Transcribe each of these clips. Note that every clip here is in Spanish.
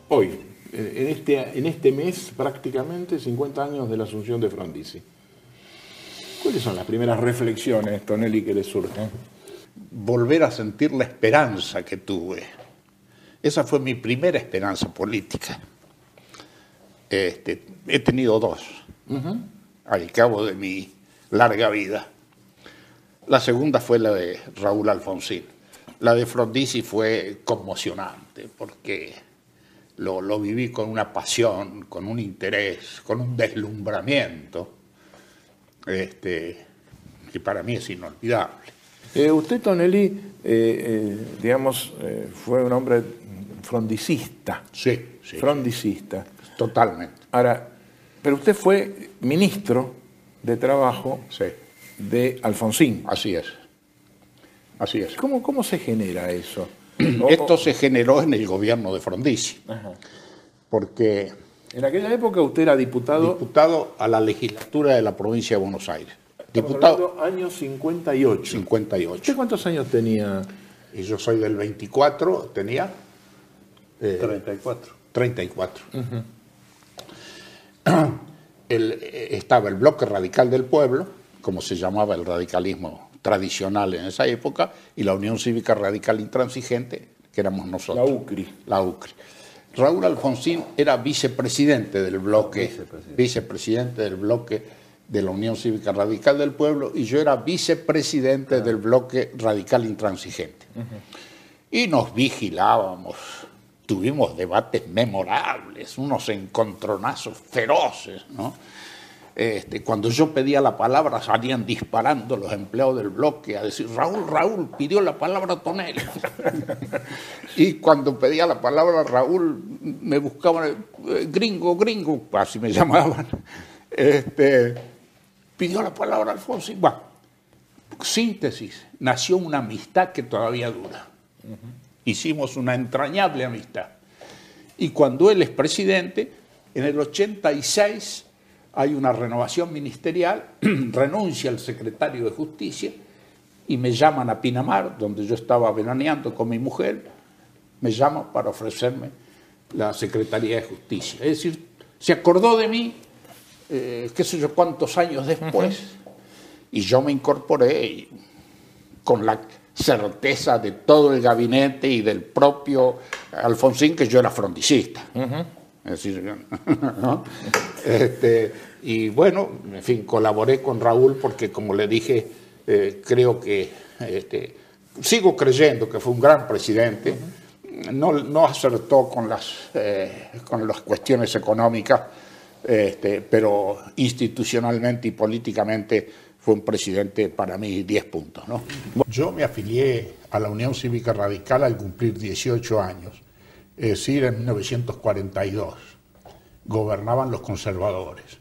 Hoy, en este mes, prácticamente 50 años de la asunción de Frondizi. ¿Cuáles son las primeras reflexiones, Tonelli, que le surgen? Volver a sentir la esperanza que tuve. Esa fue mi primera esperanza política. He tenido dos, al cabo de mi larga vida. La segunda fue la de Raúl Alfonsín. La de Frondizi fue conmocionante, porque lo viví con una pasión, con un interés, con un deslumbramiento, que para mí es inolvidable. Usted, Tonelli, fue un hombre frondicista. Sí. Frondicista. Totalmente. Ahora, pero usted fue ministro de Trabajo de Alfonsín. Así es. ¿Cómo se genera eso? Esto se generó en el gobierno de Frondizi. Ajá. Porque en aquella época usted era diputado... Diputado a la legislatura de la provincia de Buenos Aires. Diputado año 58. 58. ¿Usted cuántos años tenía? Y yo soy del 24, tenía... 34. 34. Estaba el Bloque Radical del Pueblo, como se llamaba el radicalismo tradicional en esa época, y la Unión Cívica Radical Intransigente, que éramos nosotros. La UCRI. Raúl Alfonsín era vicepresidente del bloque, vicepresidente del bloque de la Unión Cívica Radical del Pueblo, y yo era vicepresidente del bloque radical intransigente. Y nos vigilábamos, tuvimos debates memorables, unos encontronazos feroces, ¿no? Cuando yo pedía la palabra salían disparando los empleados del bloque a decir: Raúl, pidió la palabra Tonelli. Y cuando pedía la palabra Raúl me buscaban, gringo, así me llamaban. Pidió la palabra Alfonsín. Bueno, síntesis, nació una amistad que todavía dura. Hicimos una entrañable amistad. Y cuando él es presidente, en el 86... hay una renovación ministerial, renuncia el secretario de Justicia y me llaman a Pinamar, donde yo estaba veraneando con mi mujer, me llaman para ofrecerme la Secretaría de Justicia. Es decir, se acordó de mí, qué sé yo cuántos años después, y yo me incorporé con la certeza de todo el gabinete y del propio Alfonsín que yo era frondicista. Es decir, ¿no? Y bueno, en fin, colaboré con Raúl porque, como le dije, creo que sigo creyendo que fue un gran presidente. No acertó con las cuestiones económicas, pero institucionalmente y políticamente fue un presidente para mí 10 puntos, ¿no? Yo me afilié a la Unión Cívica Radical al cumplir 18 años. Es decir, en 1942 gobernaban los conservadores.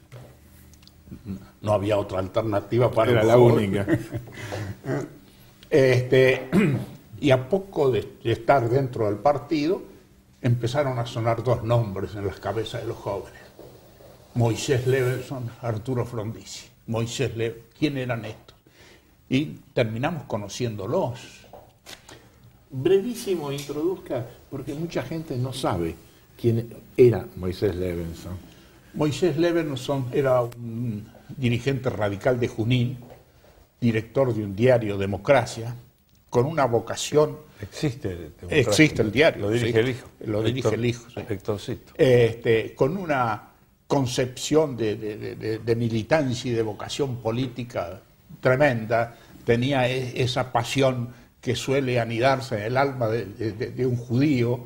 No había otra alternativa para... Era la única. Y a poco de estar dentro del partido, empezaron a sonar dos nombres en las cabezas de los jóvenes. Moisés Levenson, Arturo Frondizi. Moisés Levenson, ¿quién eran estos? Y terminamos conociéndolos. Brevísimo, introduzca, porque mucha gente no sabe quién era Moisés Levenson. Moisés Levenson era un dirigente radical de Junín, director de un diario, Democracia, con una vocación... Existe el diario. Lo dirige el hijo. Lo dirige el hijo. Héctorcito. Con una concepción de militancia y de vocación política tremenda. Tenía esa pasión que suele anidarse en el alma de un judío.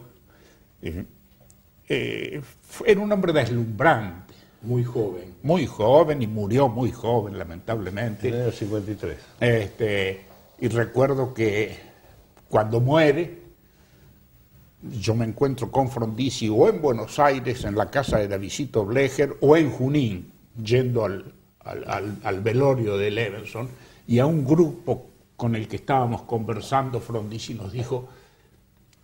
Era un hombre deslumbrante. Muy joven. Muy joven y murió muy joven, lamentablemente. En el año 53. Y recuerdo que cuando muere, yo me encuentro con Frondizi o en Buenos Aires, en la casa de Davidito Blecher, o en Junín, yendo al velorio de Levenson, y a un grupo con el que estábamos conversando, Frondizi nos dijo: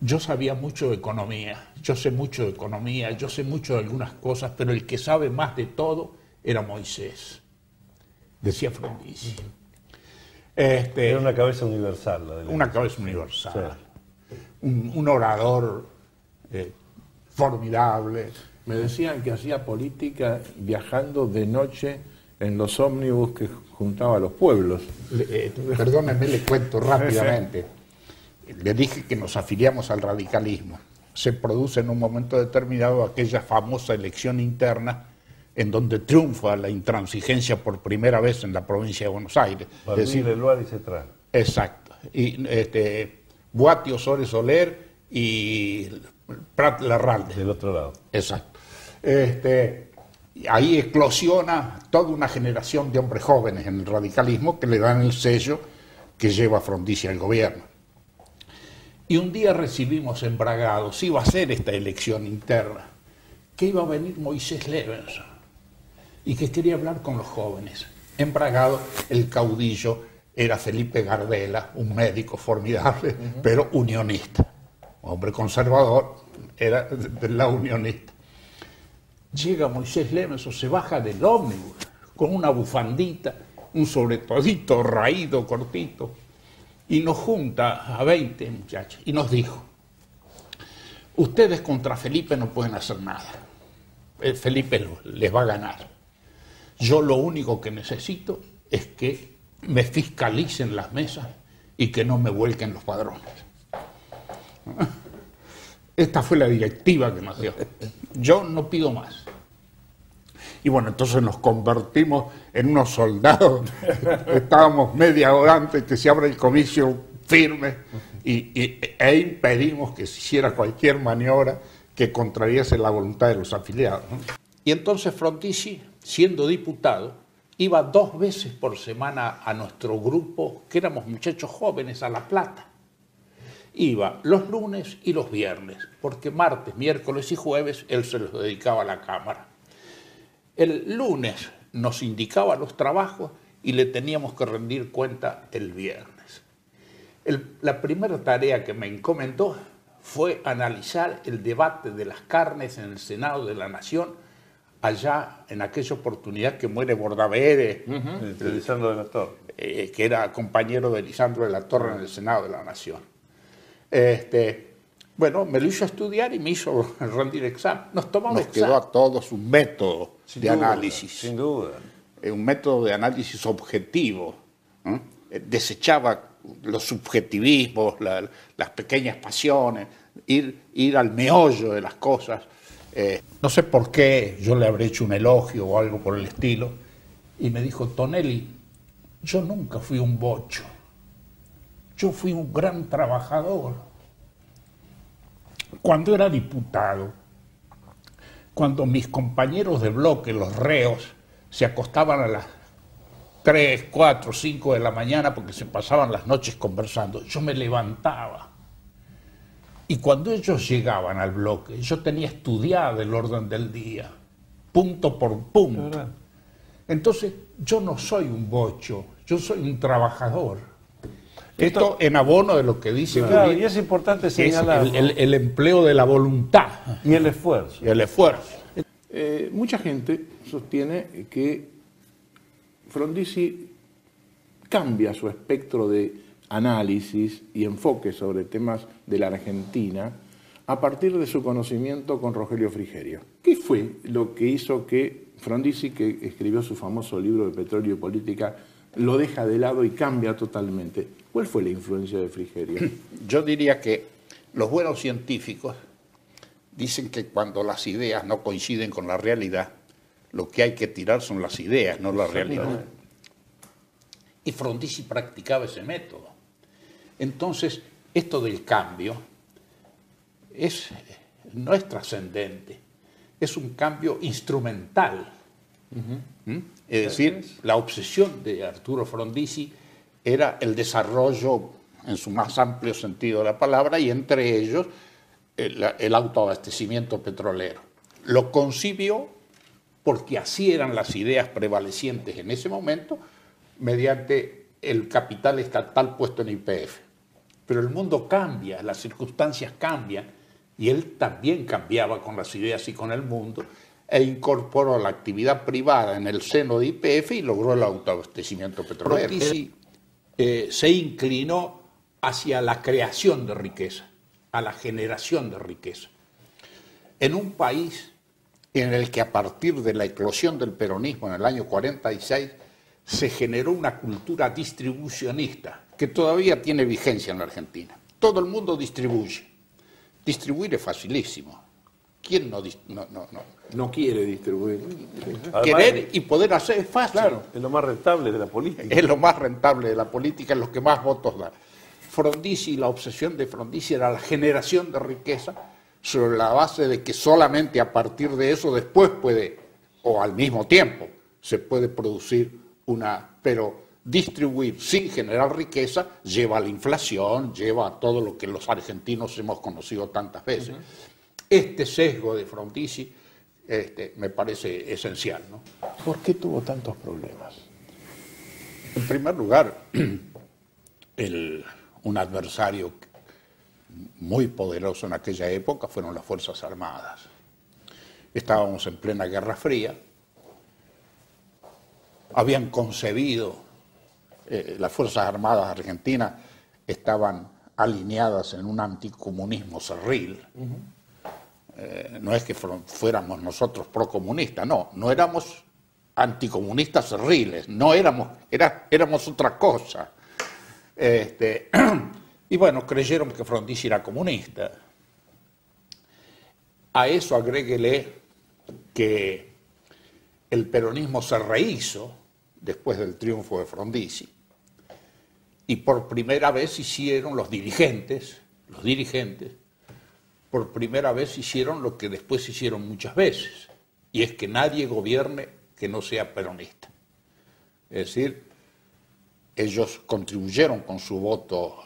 yo sabía mucho de economía, yo sé mucho de economía, yo sé mucho de algunas cosas, pero el que sabe más de todo era Moisés, decía Frondizi. Era una cabeza universal. Una cabeza universal. Sí. Un orador formidable. Me decían que hacía política viajando de noche en los ómnibus que juntaba a los pueblos. Perdónenme, le cuento rápidamente. Le dije que nos afiliamos al radicalismo. Se produce en un momento determinado aquella famosa elección interna en donde triunfa la intransigencia por primera vez en la provincia de Buenos Aires. Es decir, Eluard y Cetrán. Exacto. Y Boatti, Osores Soler y Prat Larralde. Del otro lado. Exacto. Ahí eclosiona toda una generación de hombres jóvenes en el radicalismo que le dan el sello que lleva a Frondizi al gobierno. Y un día recibimos en Bragados, iba a ser esta elección interna, que iba a venir Moisés Levenson y que quería hablar con los jóvenes. En Bragados el caudillo era Felipe Gardela, un médico formidable, pero unionista. Hombre conservador, era del lado unionista. Llega Moisés Levenson, se baja del ómnibus con una bufandita, un sobretodito raído, cortito, y nos junta a 20 muchachos y nos dijo: ustedes contra Felipe no pueden hacer nada. Felipe les va a ganar. Yo lo único que necesito es que me fiscalicen las mesas y que no me vuelquen los padrones. Esta fue la directiva que nos dio. Yo no pido más. Y bueno, entonces nos convertimos en unos soldados. Estábamos media hora antes que se abra el comicio firme e impedimos que se hiciera cualquier maniobra que contrariese la voluntad de los afiliados, ¿no? Y entonces Frondizi, siendo diputado, iba 2 veces por semana a nuestro grupo, que éramos muchachos jóvenes, a La Plata. Iba los lunes y los viernes, porque martes, miércoles y jueves él se los dedicaba a la Cámara. El lunes nos indicaba los trabajos y le teníamos que rendir cuenta el viernes. La primera tarea que me encomendó fue analizar el debate de las carnes en el Senado de la Nación, allá en aquella oportunidad que muere Bordaberry, De Lisandro de la Torre. que era compañero de Lisandro de la Torre en el Senado de la Nación. Bueno, me lo hizo estudiar y me hizo rendir examen. Nos quedó a todos un método de análisis. Sin duda. Un método de análisis objetivo. Desechaba los subjetivismos, las pequeñas pasiones, ir al meollo de las cosas. No sé por qué yo le habré hecho un elogio o algo por el estilo. Y me dijo: Tonelli, yo nunca fui un bocho. Yo fui un gran trabajador. Cuando era diputado, cuando mis compañeros de bloque, los reos, se acostaban a las 3, 4, 5 de la mañana porque se pasaban las noches conversando, yo me levantaba. Y cuando ellos llegaban al bloque, yo tenía estudiado el orden del día, punto por punto. Entonces, yo no soy un bocho, yo soy un trabajador. Esto en abono de lo que dice. Claro, y es importante señalar el empleo de la voluntad. y el esfuerzo. Y el esfuerzo. Mucha gente sostiene que Frondizi cambia su espectro de análisis y enfoque sobre temas de la Argentina a partir de su conocimiento con Rogelio Frigerio. ¿Qué fue lo que hizo que Frondizi, que escribió su famoso libro de Petróleo y Política, lo deja de lado y cambia totalmente? ¿Cuál fue la influencia de Frigerio? Yo diría que los buenos científicos dicen que cuando las ideas no coinciden con la realidad, lo que hay que tirar son las ideas, no la realidad. Y Frondizi practicaba ese método. Entonces, esto del cambio no es trascendente, es un cambio instrumental. Es decir, la obsesión de Arturo Frondizi era el desarrollo en su más amplio sentido de la palabra y entre ellos el autoabastecimiento petrolero. Lo concibió porque así eran las ideas prevalecientes en ese momento mediante el capital estatal puesto en YPF. Pero el mundo cambia, las circunstancias cambian y él también cambiaba con las ideas y con el mundo e incorporó la actividad privada en el seno de YPF y logró el autoabastecimiento petrolero. Frondizi se inclinó hacia la creación de riqueza, a la generación de riqueza. en un país en el que a partir de la eclosión del peronismo en el año 46 se generó una cultura distribucionista que todavía tiene vigencia en la Argentina. Todo el mundo distribuye. Distribuir es facilísimo. ¿Quién no quiere distribuir? Además, querer y poder hacer es fácil. Claro. es lo más rentable de la política. Es lo más rentable de la política, es lo que más votos da. Frondizi, la obsesión de Frondizi era la generación de riqueza sobre la base de que solamente a partir de eso después puede, o al mismo tiempo, se puede producir pero distribuir sin generar riqueza lleva a la inflación, lleva a todo lo que los argentinos hemos conocido tantas veces. Este sesgo de Frondizi me parece esencial, ¿no? ¿Por qué tuvo tantos problemas? En primer lugar, un adversario muy poderoso en aquella época fueron las Fuerzas Armadas. Estábamos en plena Guerra Fría, habían concebido, las Fuerzas Armadas argentinas estaban alineadas en un anticomunismo cerril. No es que fuéramos nosotros procomunistas, no éramos anticomunistas cerriles, éramos otra cosa. Y bueno, creyeron que Frondizi era comunista. A eso agréguele que el peronismo se rehizo después del triunfo de Frondizi y por primera vez hicieron los dirigentes, por primera vez hicieron lo que después hicieron muchas veces, y es que nadie gobierne que no sea peronista. Es decir, ellos contribuyeron con su voto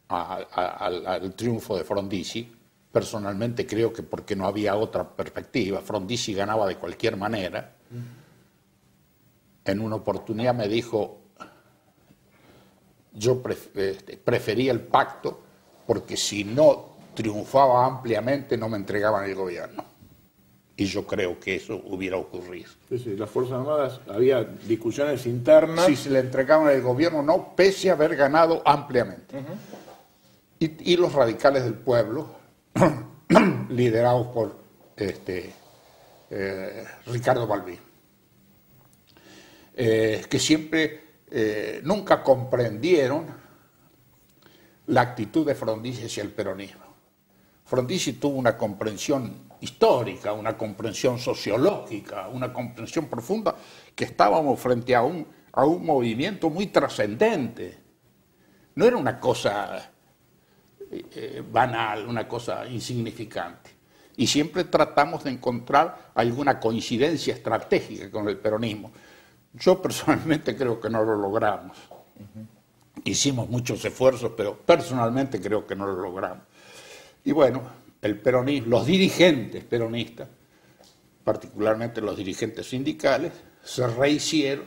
al triunfo de Frondizi. Personalmente creo que porque no había otra perspectiva. Frondizi ganaba de cualquier manera. En una oportunidad me dijo, yo prefería el pacto porque si no triunfaba ampliamente no me entregaban el gobierno. Y yo creo que eso hubiera ocurrido. Sí, las Fuerzas Armadas, había discusiones internas. Si se le entregaban el gobierno, no, pese a haber ganado ampliamente. Y los radicales del pueblo, liderados por Ricardo Balbín, que siempre, nunca comprendieron la actitud de Frondizi hacia el peronismo. Frondizi tuvo una comprensión histórica, una comprensión sociológica, una comprensión profunda, que estábamos frente a un movimiento muy trascendente. No era una cosa banal, una cosa insignificante. Y siempre tratamos de encontrar alguna coincidencia estratégica con el peronismo. Yo personalmente creo que no lo logramos. Hicimos muchos esfuerzos, pero personalmente creo que no lo logramos. Y bueno, el peronismo, los dirigentes peronistas, particularmente los dirigentes sindicales, se rehicieron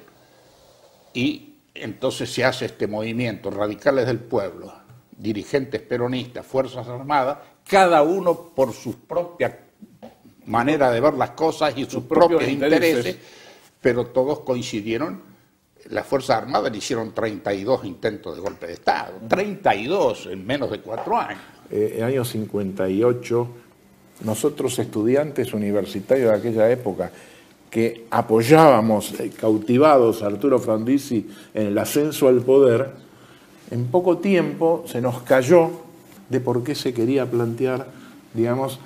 y entonces se hace este movimiento, radicales del pueblo, dirigentes peronistas, Fuerzas Armadas, cada uno por su propia manera de ver las cosas y sus propios intereses, pero todos coincidieron. Las Fuerzas Armadas le hicieron 32 intentos de golpe de Estado, 32 en menos de 4 años. En el año 58, nosotros estudiantes universitarios de aquella época, que apoyábamos cautivados a Arturo Frondizi en el ascenso al poder, en poco tiempo se nos cayó de por qué se quería plantear, digamos,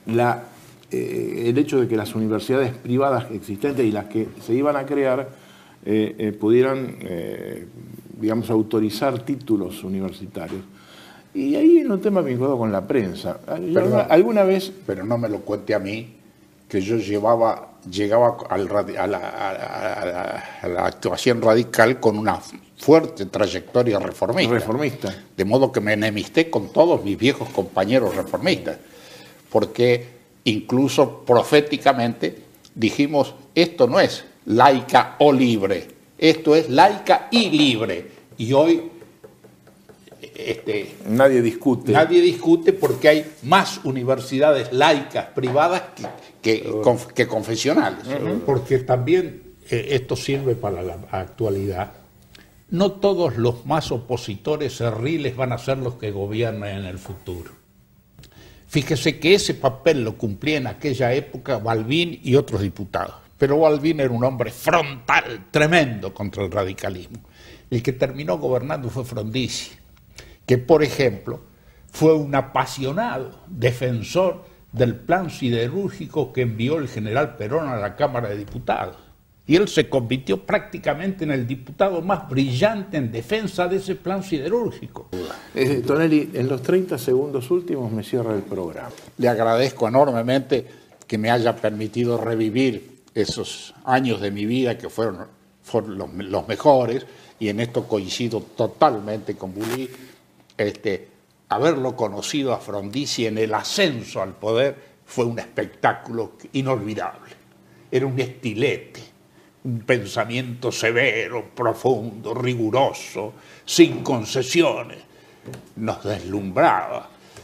el hecho de que las universidades privadas existentes y las que se iban a crear pudieran, digamos, autorizar títulos universitarios. Y ahí en un tema vinculado con la prensa. ¿Alguna vez? Pero no me lo cuente a mí, que yo llegaba a la actuación radical con una fuerte trayectoria reformista. De modo que me enemisté con todos mis viejos compañeros reformistas, porque incluso proféticamente dijimos, esto no es laica o libre, esto es laica y libre. Y hoy nadie discute porque hay más universidades laicas privadas que confesionales. Porque también esto sirve para la actualidad. No todos los más opositores cerriles van a ser los que gobiernen en el futuro. Fíjese que ese papel lo cumplía en aquella época Balbín y otros diputados. Pero Balbín era un hombre frontal, tremendo contra el radicalismo. El que terminó gobernando fue Frondizi, que, por ejemplo, fue un apasionado defensor del plan siderúrgico que envió el general Perón a la Cámara de Diputados. Y él se convirtió prácticamente en el diputado más brillante en defensa de ese plan siderúrgico. Tonelli, en los 30 segundos últimos me cierra el programa. Le agradezco enormemente que me haya permitido revivir esos años de mi vida que fueron los mejores, y en esto coincido totalmente con Bulli. Haberlo conocido a Frondizi en el ascenso al poder fue un espectáculo inolvidable. Era un estilete, un pensamiento severo, profundo, riguroso, sin concesiones. Nos deslumbraba.